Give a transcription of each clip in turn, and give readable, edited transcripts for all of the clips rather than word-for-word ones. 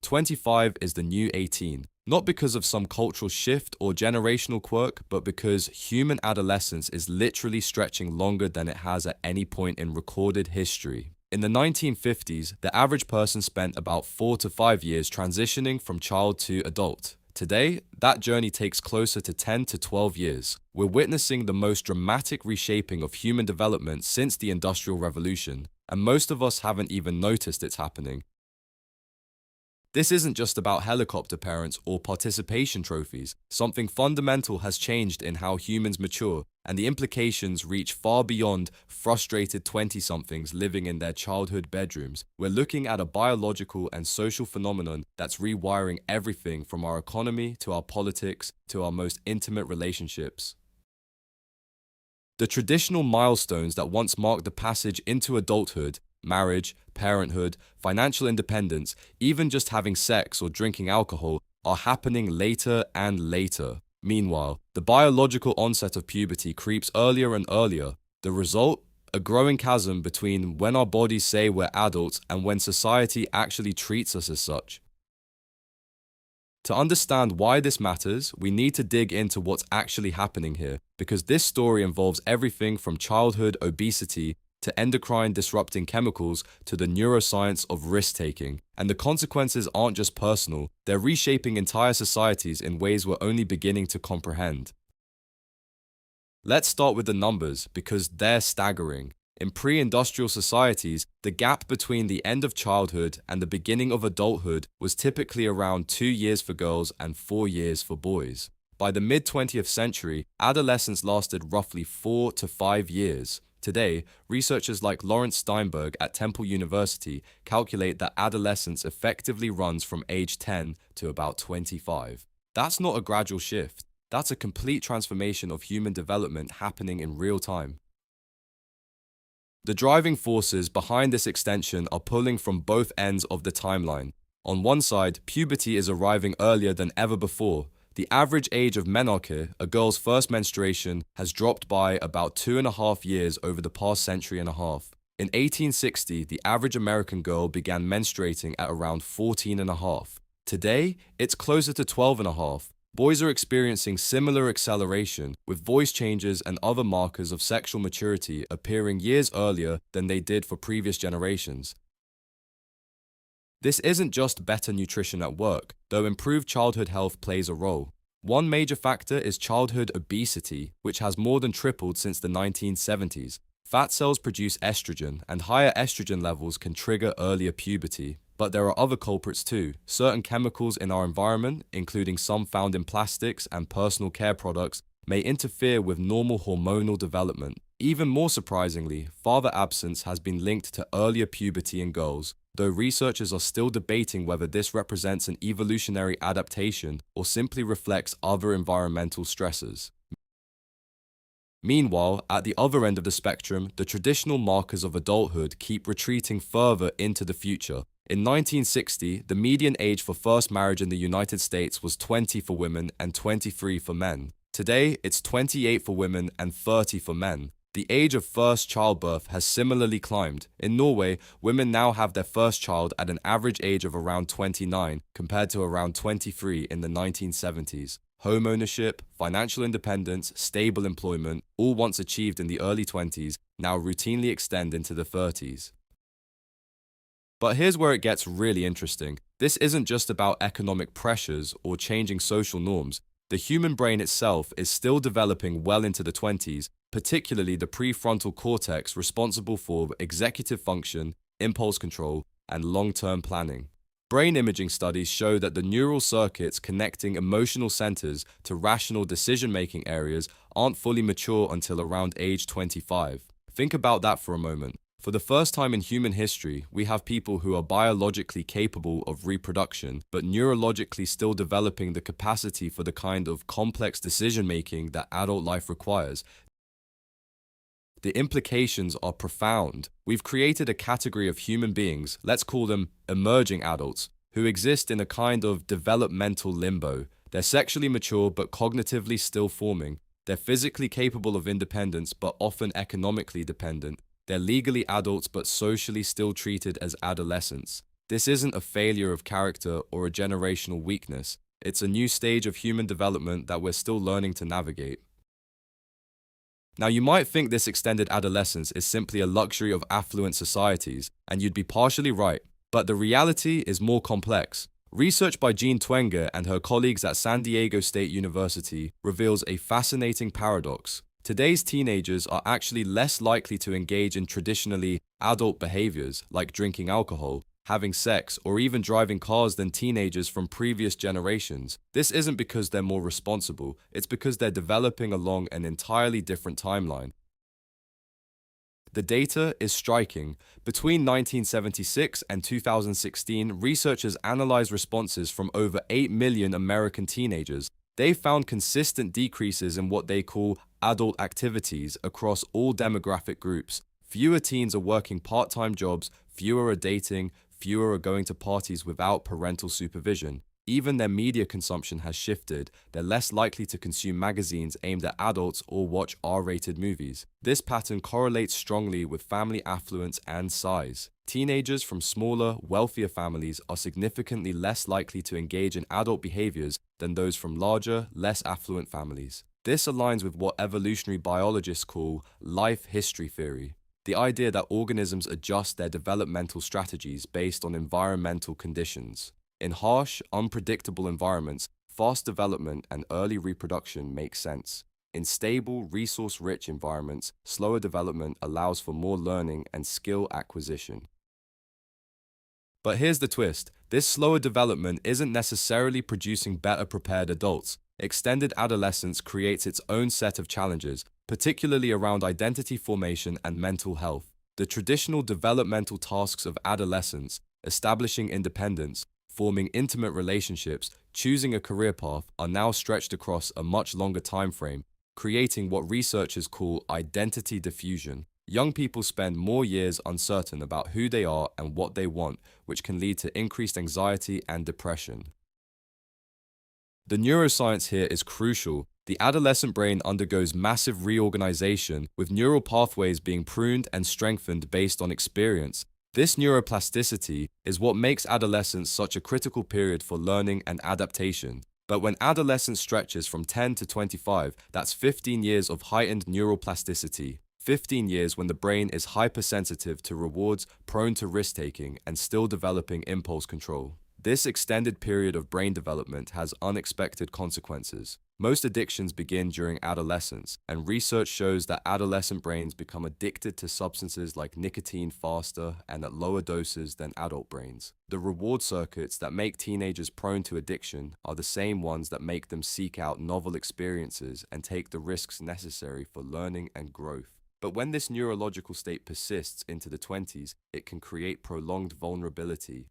25 is the new 18. Not because of some cultural shift or generational quirk, but because human adolescence is literally stretching longer than it has at any point in recorded history. In the 1950s, the average person spent about 4 to 5 years transitioning from child to adult. Today, that journey takes closer to 10 to 12 years. We're witnessing the most dramatic reshaping of human development since the Industrial Revolution, and most of us haven't even noticed it's happening. This isn't just about helicopter parents or participation trophies. Something fundamental has changed in how humans mature, and the implications reach far beyond frustrated 20-somethings living in their childhood bedrooms. We're looking at a biological and social phenomenon that's rewiring everything from our economy to our politics to our most intimate relationships. The traditional milestones that once marked the passage into adulthood, marriage, parenthood, financial independence, even just having sex or drinking alcohol, are happening later and later. Meanwhile, the biological onset of puberty creeps earlier and earlier. The result? A growing chasm between when our bodies say we're adults and when society actually treats us as such. To understand why this matters, we need to dig into what's actually happening here, because this story involves everything from childhood obesity to endocrine disrupting chemicals to the neuroscience of risk-taking. And the consequences aren't just personal, they're reshaping entire societies in ways we're only beginning to comprehend. Let's start with the numbers, because they're staggering. In pre-industrial societies, the gap between the end of childhood and the beginning of adulthood was typically around 2 years for girls and 4 years for boys. By the mid-20th century, adolescence lasted roughly 4 to 5 years. Today, researchers like Lawrence Steinberg at Temple University calculate that adolescence effectively runs from age 10 to about 25. That's not a gradual shift. That's a complete transformation of human development happening in real time. The driving forces behind this extension are pulling from both ends of the timeline. On one side, puberty is arriving earlier than ever before. The average age of menarche, a girl's first menstruation, has dropped by about 2.5 years over the past century and a half. In 1860, the average American girl began menstruating at around 14.5. Today, it's closer to 12.5. Boys are experiencing similar acceleration, with voice changes and other markers of sexual maturity appearing years earlier than they did for previous generations. This isn't just better nutrition at work, though improved childhood health plays a role. One major factor is childhood obesity, which has more than tripled since the 1970s. Fat cells produce estrogen, and higher estrogen levels can trigger earlier puberty. But there are other culprits too. Certain chemicals in our environment, including some found in plastics and personal care products, may interfere with normal hormonal development. Even more surprisingly, father absence has been linked to earlier puberty in girls, though researchers are still debating whether this represents an evolutionary adaptation or simply reflects other environmental stresses. Meanwhile, at the other end of the spectrum, the traditional markers of adulthood keep retreating further into the future. In 1960, the median age for first marriage in the United States was 20 for women and 23 for men. Today, it's 28 for women and 30 for men. The age of first childbirth has similarly climbed. In Norway, women now have their first child at an average age of around 29 compared to around 23 in the 1970s. Home ownership, financial independence, stable employment, all once achieved in the early 20s, now routinely extend into the 30s. But here's where it gets really interesting. This isn't just about economic pressures or changing social norms. The human brain itself is still developing well into the 20s, particularly the prefrontal cortex responsible for executive function, impulse control, and long-term planning. Brain imaging studies show that the neural circuits connecting emotional centers to rational decision-making areas aren't fully mature until around age 25. Think about that for a moment. For the first time in human history, we have people who are biologically capable of reproduction, but neurologically still developing the capacity for the kind of complex decision-making that adult life requires. The implications are profound. We've created a category of human beings, let's call them emerging adults, who exist in a kind of developmental limbo. They're sexually mature but cognitively still forming. They're physically capable of independence but often economically dependent. They're legally adults but socially still treated as adolescents. This isn't a failure of character or a generational weakness. It's a new stage of human development that we're still learning to navigate. Now, you might think this extended adolescence is simply a luxury of affluent societies, and you'd be partially right, but the reality is more complex. Research by Jean Twenge and her colleagues at San Diego State University reveals a fascinating paradox. Today's teenagers are actually less likely to engage in traditionally adult behaviors like drinking alcohol, having sex, or even driving cars than teenagers from previous generations. This isn't because they're more responsible, it's because they're developing along an entirely different timeline. The data is striking. Between 1976 and 2016, researchers analyzed responses from over 8 million American teenagers. They found consistent decreases in what they call adult activities across all demographic groups. Fewer teens are working part-time jobs, fewer are dating, fewer are going to parties without parental supervision. Even their media consumption has shifted. They're less likely to consume magazines aimed at adults or watch R-rated movies. This pattern correlates strongly with family affluence and size. Teenagers from smaller, wealthier families are significantly less likely to engage in adult behaviors than those from larger, less affluent families. This aligns with what evolutionary biologists call life history theory, the idea that organisms adjust their developmental strategies based on environmental conditions. In harsh, unpredictable environments, fast development and early reproduction make sense. In stable, resource-rich environments, slower development allows for more learning and skill acquisition. But here's the twist. This slower development isn't necessarily producing better prepared adults. Extended adolescence creates its own set of challenges, particularly around identity formation and mental health. The traditional developmental tasks of adolescence, establishing independence, forming intimate relationships, choosing a career path, are now stretched across a much longer time frame, creating what researchers call identity diffusion. Young people spend more years uncertain about who they are and what they want, which can lead to increased anxiety and depression. The neuroscience here is crucial. The adolescent brain undergoes massive reorganization, with neural pathways being pruned and strengthened based on experience. This neuroplasticity is what makes adolescence such a critical period for learning and adaptation. But when adolescence stretches from 10 to 25, that's 15 years of heightened neuroplasticity. 15 years when the brain is hypersensitive to rewards, prone to risk-taking, and still developing impulse control. This extended period of brain development has unexpected consequences. Most addictions begin during adolescence, and research shows that adolescent brains become addicted to substances like nicotine faster and at lower doses than adult brains. The reward circuits that make teenagers prone to addiction are the same ones that make them seek out novel experiences and take the risks necessary for learning and growth. But when this neurological state persists into the 20s, it can create prolonged vulnerability.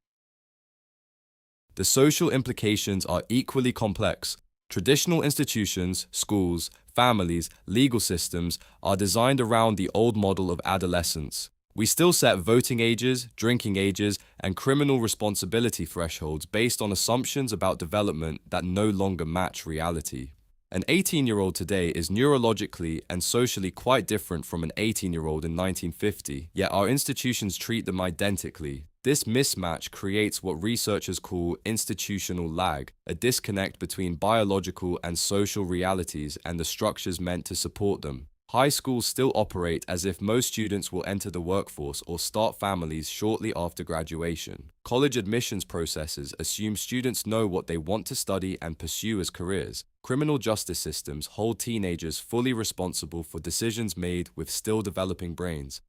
The social implications are equally complex. Traditional institutions, schools, families, legal systems are designed around the old model of adolescence. We still set voting ages, drinking ages, and criminal responsibility thresholds based on assumptions about development that no longer match reality. An 18-year-old today is neurologically and socially quite different from an 18-year-old in 1950, yet our institutions treat them identically. This mismatch creates what researchers call institutional lag, a disconnect between biological and social realities and the structures meant to support them. High schools still operate as if most students will enter the workforce or start families shortly after graduation. College admissions processes assume students know what they want to study and pursue as careers. Criminal justice systems hold teenagers fully responsible for decisions made with still developing brains.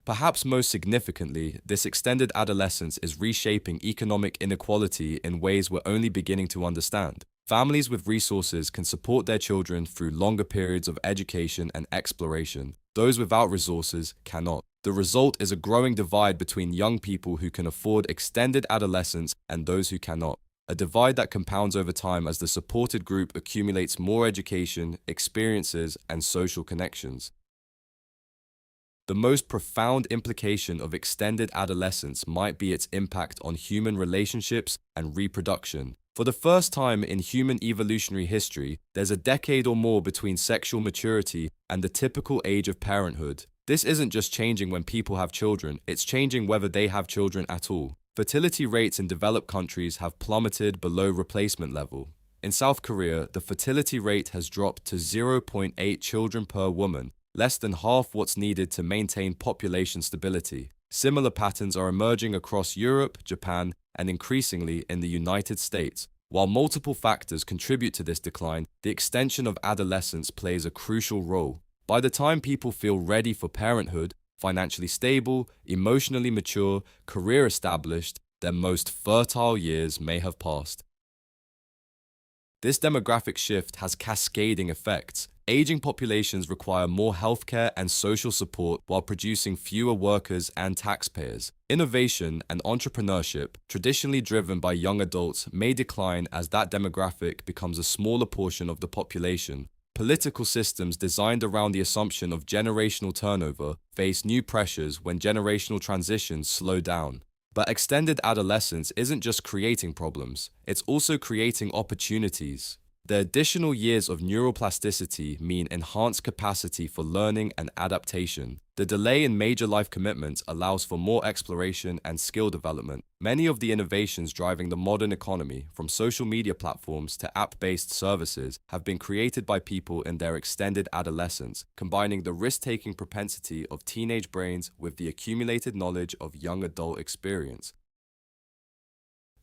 Perhaps most significantly, this extended adolescence is reshaping economic inequality in ways we're only beginning to understand. Families with resources can support their children through longer periods of education and exploration. Those without resources cannot. The result is a growing divide between young people who can afford extended adolescence and those who cannot. A divide that compounds over time as the supported group accumulates more education, experiences, and social connections. The most profound implication of extended adolescence might be its impact on human relationships and reproduction. For the first time in human evolutionary history, there's a decade or more between sexual maturity and the typical age of parenthood. This isn't just changing when people have children, it's changing whether they have children at all. Fertility rates in developed countries have plummeted below replacement level. In South Korea, the fertility rate has dropped to 0.8 children per woman, less than half what's needed to maintain population stability. Similar patterns are emerging across Europe, Japan, and increasingly in the United States. While multiple factors contribute to this decline, the extension of adolescence plays a crucial role. By the time people feel ready for parenthood, financially stable, emotionally mature, career established, their most fertile years may have passed. This demographic shift has cascading effects. Aging populations require more healthcare and social support while producing fewer workers and taxpayers. Innovation and entrepreneurship, traditionally driven by young adults, may decline as that demographic becomes a smaller portion of the population. Political systems designed around the assumption of generational turnover face new pressures when generational transitions slow down. But extended adolescence isn't just creating problems, it's also creating opportunities. The additional years of neuroplasticity mean enhanced capacity for learning and adaptation. The delay in major life commitments allows for more exploration and skill development. Many of the innovations driving the modern economy, from social media platforms to app-based services, have been created by people in their extended adolescence, combining the risk-taking propensity of teenage brains with the accumulated knowledge of young adult experience.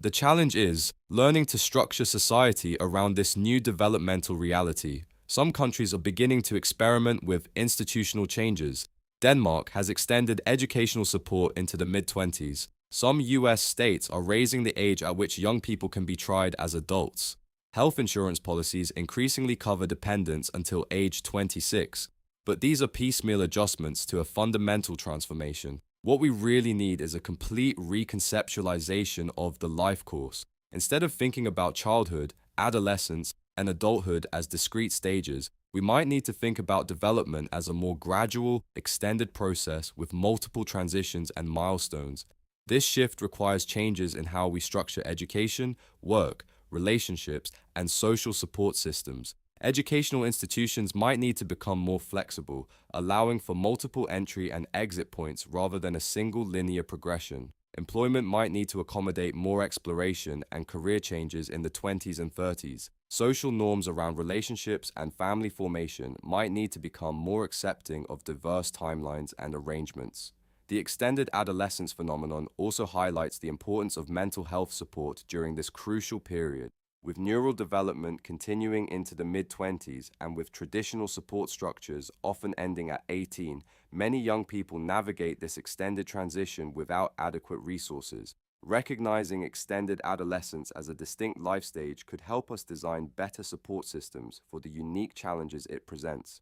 The challenge is learning to structure society around this new developmental reality. Some countries are beginning to experiment with institutional changes. Denmark has extended educational support into the mid-20s. Some US states are raising the age at which young people can be tried as adults. Health insurance policies increasingly cover dependents until age 26. But these are piecemeal adjustments to a fundamental transformation. What we really need is a complete reconceptualization of the life course. Instead of thinking about childhood, adolescence, and adulthood as discrete stages, we might need to think about development as a more gradual, extended process with multiple transitions and milestones. This shift requires changes in how we structure education, work, relationships, and social support systems. Educational institutions might need to become more flexible, allowing for multiple entry and exit points rather than a single linear progression. Employment might need to accommodate more exploration and career changes in the 20s and 30s. Social norms around relationships and family formation might need to become more accepting of diverse timelines and arrangements. The extended adolescence phenomenon also highlights the importance of mental health support during this crucial period. With neural development continuing into the mid-20s and with traditional support structures often ending at 18, many young people navigate this extended transition without adequate resources. Recognizing extended adolescence as a distinct life stage could help us design better support systems for the unique challenges it presents.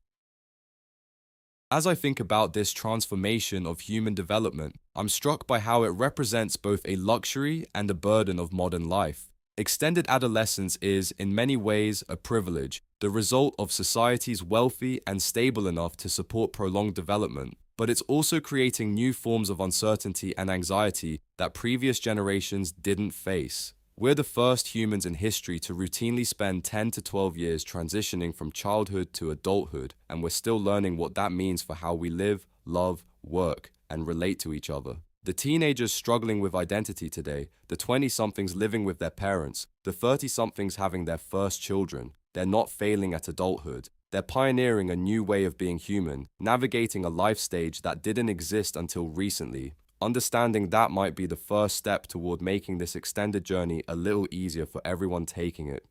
As I think about this transformation of human development, I'm struck by how it represents both a luxury and a burden of modern life. Extended adolescence is, in many ways, a privilege, the result of societies wealthy and stable enough to support prolonged development. But it's also creating new forms of uncertainty and anxiety that previous generations didn't face. We're the first humans in history to routinely spend 10 to 12 years transitioning from childhood to adulthood, and we're still learning what that means for how we live, love, work, and relate to each other. The teenagers struggling with identity today, the 20-somethings living with their parents, the 30-somethings having their first children, they're not failing at adulthood. They're pioneering a new way of being human, navigating a life stage that didn't exist until recently. Understanding that might be the first step toward making this extended journey a little easier for everyone taking it.